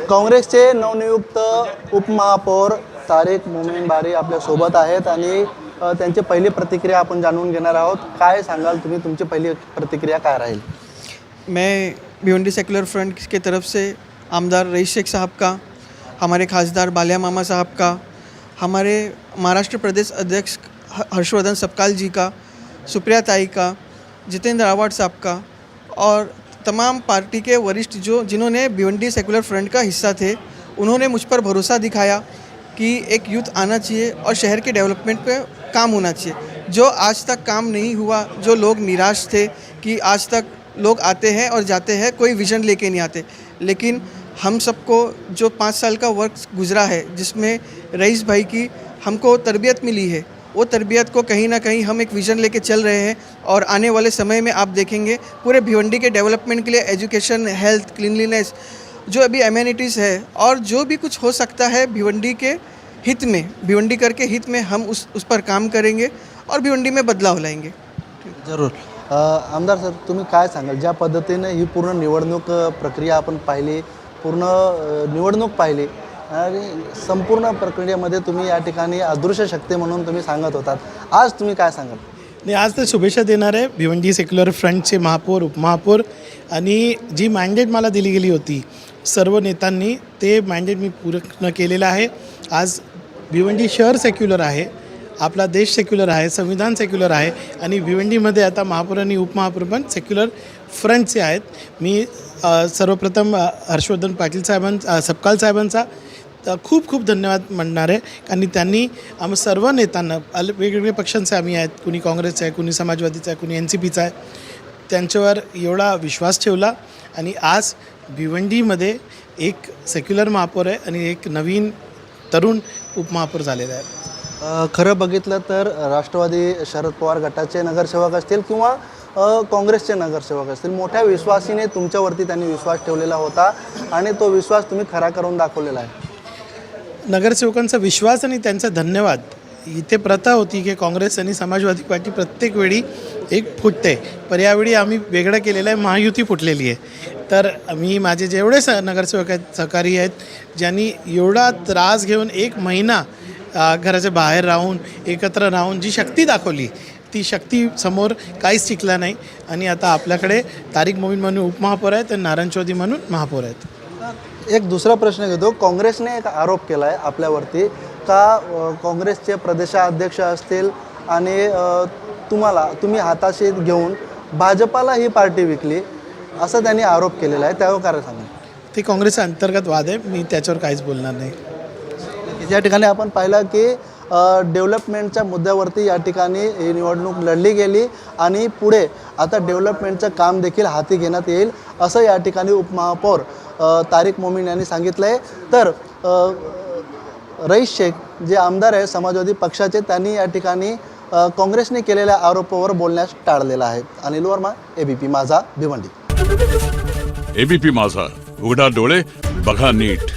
काँग्रेसचे नवनियुक्त उपमहापौर तारिक मोमीन बारी आपल्या सोबत आहेत आणि त्यांची पहिली प्रतिक्रिया आपण जाणून घेणार आहोत। काय सांगाल तुम्ही, तुमची पहिली प्रतिक्रिया काय राहील? मैं भिवंडी सेकुलर फ्रंट की तरफ से आमदार रईस शेख साहब का, हमारे खासदार बालिया मामा साहब का, हमारे महाराष्ट्र प्रदेश अध्यक्ष हर्षवर्धन सपकाल जी का, सुप्रिया ताई का, जितेंद्र आवाड साहब का और तमाम पार्टी के वरिष्ठ जिन्होंने भिवंडी सेकुलर फ्रंट का हिस्सा थे, उन्होंने मुझ पर भरोसा दिखाया कि एक यूथ आना चाहिए और शहर के डेवलपमेंट पे काम होना चाहिए। जो आज तक काम नहीं हुआ, जो लोग निराश थे कि आज तक लोग आते हैं और जाते हैं, कोई विज़न लेके नहीं आते, लेकिन हम सबको जो 5 साल का वर्क गुजरा है जिसमें रईस भाई की हमको तरबियत मिली है, वो तरबियत को कहीं ना कहीं हम एक विज़न लेके चल रहे हैं और आने वाले समय में आप देखेंगे पूरे भिवंडी के डेवलपमेंट के लिए एजुकेशन, हेल्थ, क्लीनलीनेस, जो अभी एमेनिटीज़ है और जो भी कुछ हो सकता है भिवंडी के हित में, भिवंडीकर के हित में हम उस पर काम करेंगे और भिवंडी में बदलाव लाएंगे। जरूर। आमदार सर, तुम्ही काय सांगाल, ज्या पद्धतीने ही पूर्ण निवडणूक प्रक्रिया आपण पाहिली, पूर्ण निवडणूक पाहिली आणि संपूर्ण प्रक्रियेमध्ये तुम्ही या ठिकाणी अदृश्य शक्ती म्हणून तुम्ही सांगत होतात, आज तुम्ही काय सांगाल? नाही, आज तर शुभेच्छा देणार आहे भिवंडी सेक्युलर फ्रंटचे महापौर, उपमहापौर आणि जी मॅन्डेट मला दिली गेली होती सर्व नेत्यांनी, ते मॅन्डेट मी पूर्ण केलेलं आहे। आज भिवंडी शहर सेक्युलर आहे, आपला देश सेक्युलर आहे, संविधान सेक्युलर आहे आणि भिवंडीमध्ये आता महापौर आणि उपमहापौर पण सेक्युलर फ्रंटचे आहेत। मी सर्वप्रथम हर्षवर्धन पाटील सपकाल साहेबांचा खूप खूप धन्यवाद म्हणणार आहे, कारण त्यांनी आम्ही सर्व नेत्यांना, वेगवेगळ्या पक्षांचे आम्ही आहेत, कुणी काँग्रेसचं आहे, कुणी समाजवादीचं आहे, कुणी NCPचा आहे, त्यांच्यावर एवढा विश्वास ठेवला आणि आज भिवंडीमध्ये एक सेक्युलर महापौर आहे आणि एक नवीन तरुण उपमहापौर झालेला आहे। खरं बघितलं तर राष्ट्रवादी शरद पवार गटाचे नगरसेवक असतील किंवा काँग्रेसचे नगरसेवक असतील, मोठ्या विश्वासीने तुमच्यावरती त्यांनी विश्वास ठेवलेला होता आणि तो विश्वास तुम्ही खरा करून दाखवलेला आहे। नगरसेवकांचा विश्वास आणि त्यांचा धन्यवाद। इथे प्रथा होती की काँग्रेस आणि समाजवादी पार्टी प्रत्येक वेळी एक फुटते, पण यावेळी आम्ही वेगळं केलेलं आहे, महायुती फुटलेली आहे। तर मी माझे जेवढे नगरसेवक आहेत, सहकारी आहेत, ज्यांनी एवढा त्रास घेऊन 1 महिना घराच्या बाहेर राहून एकत्र राहून जी शक्ती दाखवली, ती शक्ती समोर काहीच टिकला नाही आणि आता आपल्याकडे तारिक मोमीन म्हणून उपमहापौर आहेत आणि नारायण चौधरी म्हणून महापौर आहेत। एक दुसरा प्रश्न घेतो, काँग्रेसने एक आरोप केला आहे आपल्यावरती का काँग्रेसचे प्रदेशाध्यक्ष असतील आणि तुम्ही हाताशी घेऊन भाजपाला ही पार्टी विकली, असं त्यांनी आरोप केलेला आहे, त्यावर काय सांगा? ते काँग्रेसचा अंतर्गत वाद आहे, मी त्याच्यावर काहीच बोलणार नाही। या ठिकाणी आपण पाहिलं की डेव्हलपमेंटच्या मुद्द्यावरती या ठिकाणी ही निवडणूक लढली गेली आणि पुढे आता डेव्हलपमेंटचं काम देखील हाती घेण्यात येईल, असं या ठिकाणी उपमहापौर तारिक मोमीन यांनी सांगितलं आहे। तर रईस शेख जे आमदार आहे समाजवादी पक्षाचे, त्यांनी या ठिकाणी काँग्रेसने केलेल्या आरोपावर बोलण्यास टाळलेलं आहे। अनिल वर्मा, ABP माझा, भिवंडी। ABP माझा, उघडा डोळे बघा नीट।